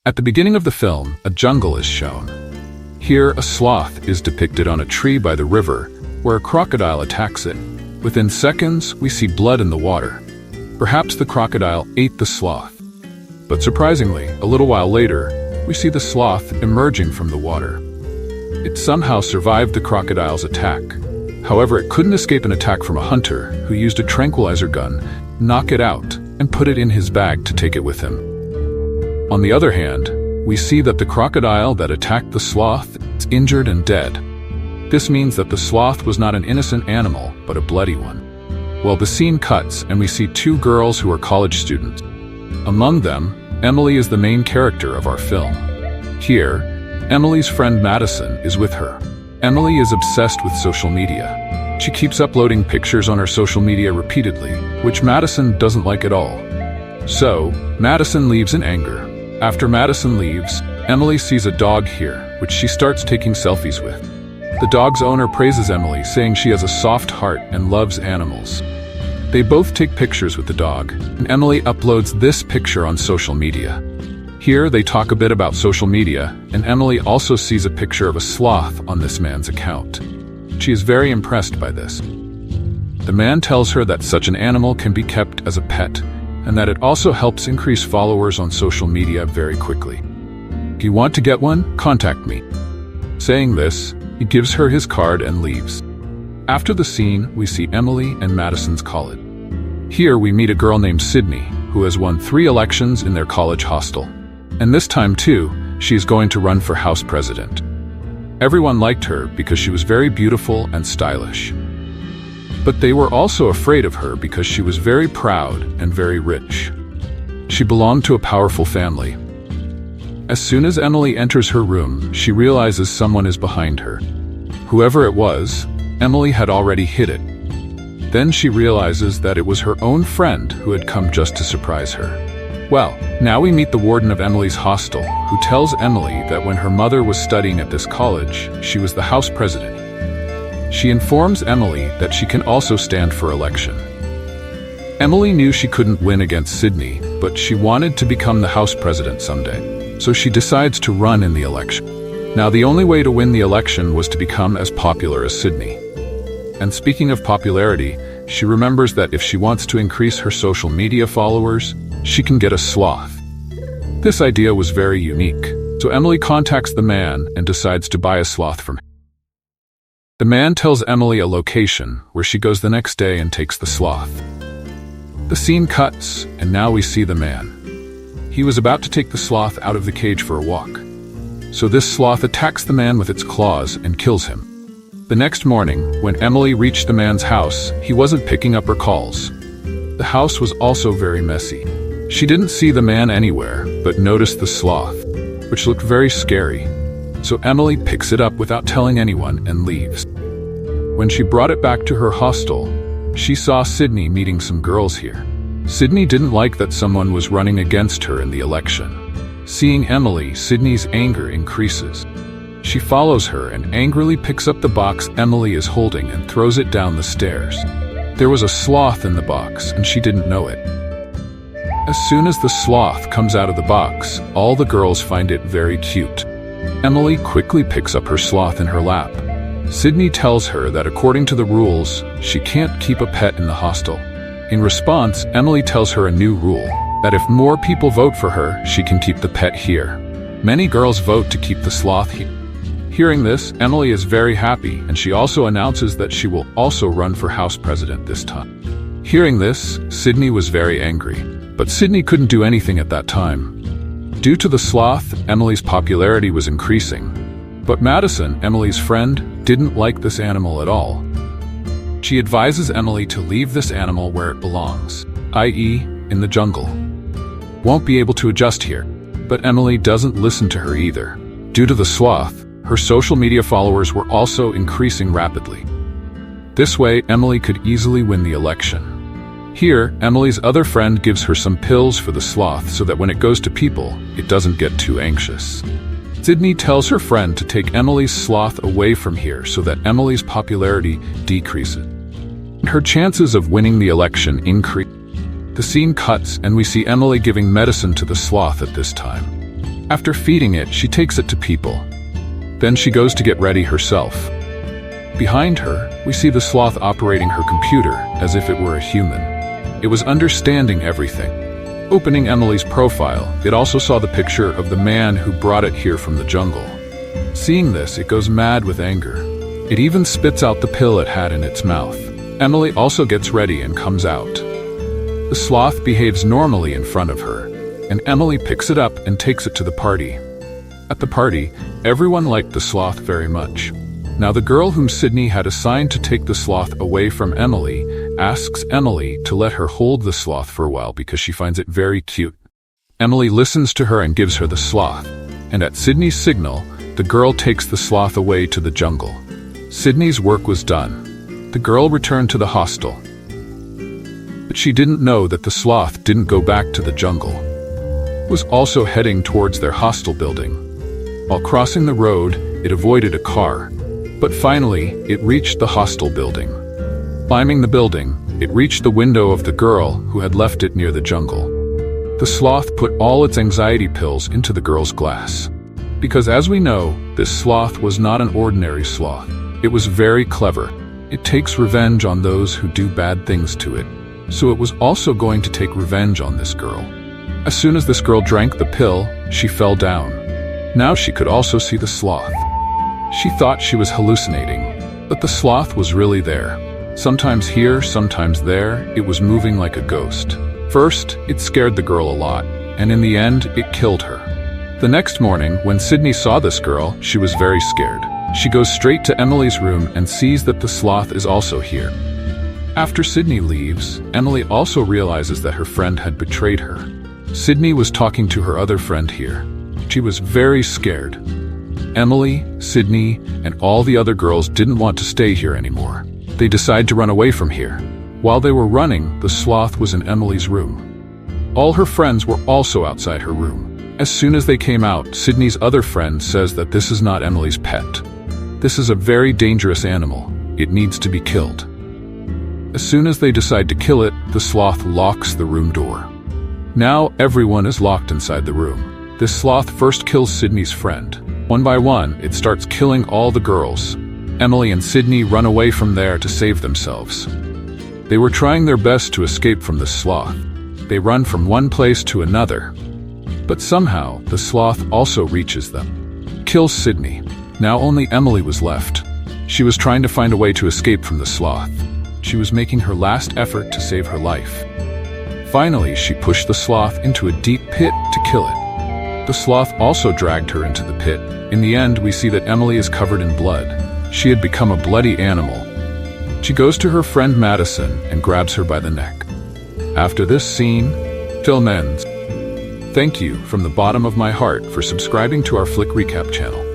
At the beginning of the film, a jungle is shown. Here, a sloth is depicted on a tree by the river, where a crocodile attacks it. Within seconds, we see blood in the water. Perhaps the crocodile ate the sloth. But surprisingly, a little while later, we see the sloth emerging from the water. It somehow survived the crocodile's attack. However, it couldn't escape an attack from a hunter who used a tranquilizer gun, knock it out, and put it in his bag to take it with him. On the other hand, we see that the crocodile that attacked the sloth is injured and dead. This means that the sloth was not an innocent animal, but a bloody one. Well, the scene cuts and we see two girls who are college students. Among them, Emily is the main character of our film. Here, Emily's friend Madison is with her. Emily is obsessed with social media. She keeps uploading pictures on her social media repeatedly, which Madison doesn't like at all. So, Madison leaves in anger. After Madison leaves, Emily sees a dog here, which she starts taking selfies with. The dog's owner praises Emily, saying she has a soft heart and loves animals. They both take pictures with the dog, and Emily uploads this picture on social media. Here, they talk a bit about social media, and Emily also sees a picture of a sloth on this man's account. She is very impressed by this. The man tells her that such an animal can be kept as a pet, and that it also helps increase followers on social media very quickly. If you want to get one, contact me. Saying this, he gives her his card and leaves. After the scene, we see Emily and Madison's college. Here we meet a girl named Sydney, who has won 3 elections in their college hostel. And this time too, she is going to run for house president. Everyone liked her because she was very beautiful and stylish. But they were also afraid of her because she was very proud and very rich. She belonged to a powerful family. As soon as Emily enters her room, she realizes someone is behind her. Whoever it was, Emily had already hid it. Then she realizes that it was her own friend who had come just to surprise her. Well, now we meet the warden of Emily's hostel, who tells Emily that when her mother was studying at this college, she was the house president. She informs Emily that she can also stand for election. Emily knew she couldn't win against Sydney, but she wanted to become the house president someday, so she decides to run in the election. Now, the only way to win the election was to become as popular as Sydney. And speaking of popularity, she remembers that if she wants to increase her social media followers, she can get a sloth. This idea was very unique, so Emily contacts the man and decides to buy a sloth from him. The man tells Emily a location where she goes the next day and takes the sloth. The scene cuts, and now we see the man. He was about to take the sloth out of the cage for a walk. So this sloth attacks the man with its claws and kills him. The next morning, when Emily reached the man's house, he wasn't picking up her calls. The house was also very messy. She didn't see the man anywhere, but noticed the sloth, which looked very scary. So Emily picks it up without telling anyone and leaves. When she brought it back to her hostel, she saw Sydney meeting some girls here. Sydney didn't like that someone was running against her in the election. Seeing Emily, Sydney's anger increases. She follows her and angrily picks up the box Emily is holding and throws it down the stairs. There was a sloth in the box, and she didn't know it. As soon as the sloth comes out of the box, all the girls find it very cute. Emily quickly picks up her sloth in her lap. Sydney tells her that according to the rules, she can't keep a pet in the hostel. In response, Emily tells her a new rule, that if more people vote for her, she can keep the pet here. Many girls vote to keep the sloth here. Hearing this, Emily is very happy, and she also announces that she will also run for house president this time. Hearing this, Sydney was very angry, but Sydney couldn't do anything at that time. Due to the sloth, Emily's popularity was increasing. But Madison, Emily's friend, didn't like this animal at all. She advises Emily to leave this animal where it belongs, i.e., in the jungle. Won't be able to adjust here, but Emily doesn't listen to her either. Due to the sloth, her social media followers were also increasing rapidly. This way, Emily could easily win the election. Here, Emily's other friend gives her some pills for the sloth so that when it goes to people, it doesn't get too anxious. Sydney tells her friend to take Emily's sloth away from here so that Emily's popularity decreases. Her chances of winning the election increase. The scene cuts and we see Emily giving medicine to the sloth at this time. After feeding it, she takes it to people. Then she goes to get ready herself. Behind her, we see the sloth operating her computer as if it were a human. It was understanding everything. Opening Emily's profile, it also saw the picture of the man who brought it here from the jungle. Seeing this, it goes mad with anger. It even spits out the pill it had in its mouth. Emily also gets ready and comes out. The sloth behaves normally in front of her, and Emily picks it up and takes it to the party. At the party, everyone liked the sloth very much. Now the girl whom Sydney had assigned to take the sloth away from Emily asks Emily to let her hold the sloth for a while because she finds it very cute. Emily listens to her and gives her the sloth, and at Sydney's signal, the girl takes the sloth away to the jungle. Sydney's work was done. The girl returned to the hostel. But she didn't know that the sloth didn't go back to the jungle. It was also heading towards their hostel building. While crossing the road, it avoided a car. But finally, it reached the hostel building. Climbing the building, it reached the window of the girl who had left it near the jungle. The sloth put all its anxiety pills into the girl's glass. Because as we know, this sloth was not an ordinary sloth. It was very clever. It takes revenge on those who do bad things to it. So it was also going to take revenge on this girl. As soon as this girl drank the pill, she fell down. Now she could also see the sloth. She thought she was hallucinating, but the sloth was really there. Sometimes here, sometimes there, it was moving like a ghost. First, it scared the girl a lot, and in the end, it killed her. The next morning, when Sydney saw this girl, she was very scared. She goes straight to Emily's room and sees that the sloth is also here. After Sydney leaves, Emily also realizes that her friend had betrayed her. Sydney was talking to her other friend here. She was very scared. Emily, Sydney, and all the other girls didn't want to stay here anymore. They decided to run away from here. While they were running, the sloth was in Emily's room. All her friends were also outside her room. As soon as they came out, Sydney's other friend says that this is not Emily's pet. This is a very dangerous animal. It needs to be killed. As soon as they decide to kill it, the sloth locks the room door. Now everyone is locked inside the room. This sloth first kills Sydney's friend. One by one, it starts killing all the girls. Emily and Sydney run away from there to save themselves. They were trying their best to escape from the sloth. They run from one place to another. But somehow, the sloth also reaches them. Kills Sydney. Now only Emily was left. She was trying to find a way to escape from the sloth. She was making her last effort to save her life. Finally, she pushed the sloth into a deep pit to kill it. The sloth also dragged her into the pit. In the end, we see that Emily is covered in blood. She had become a bloody animal. She goes to her friend Madison and grabs her by the neck. After this scene, film ends. Thank you from the bottom of my heart for subscribing to our Flick Recap channel.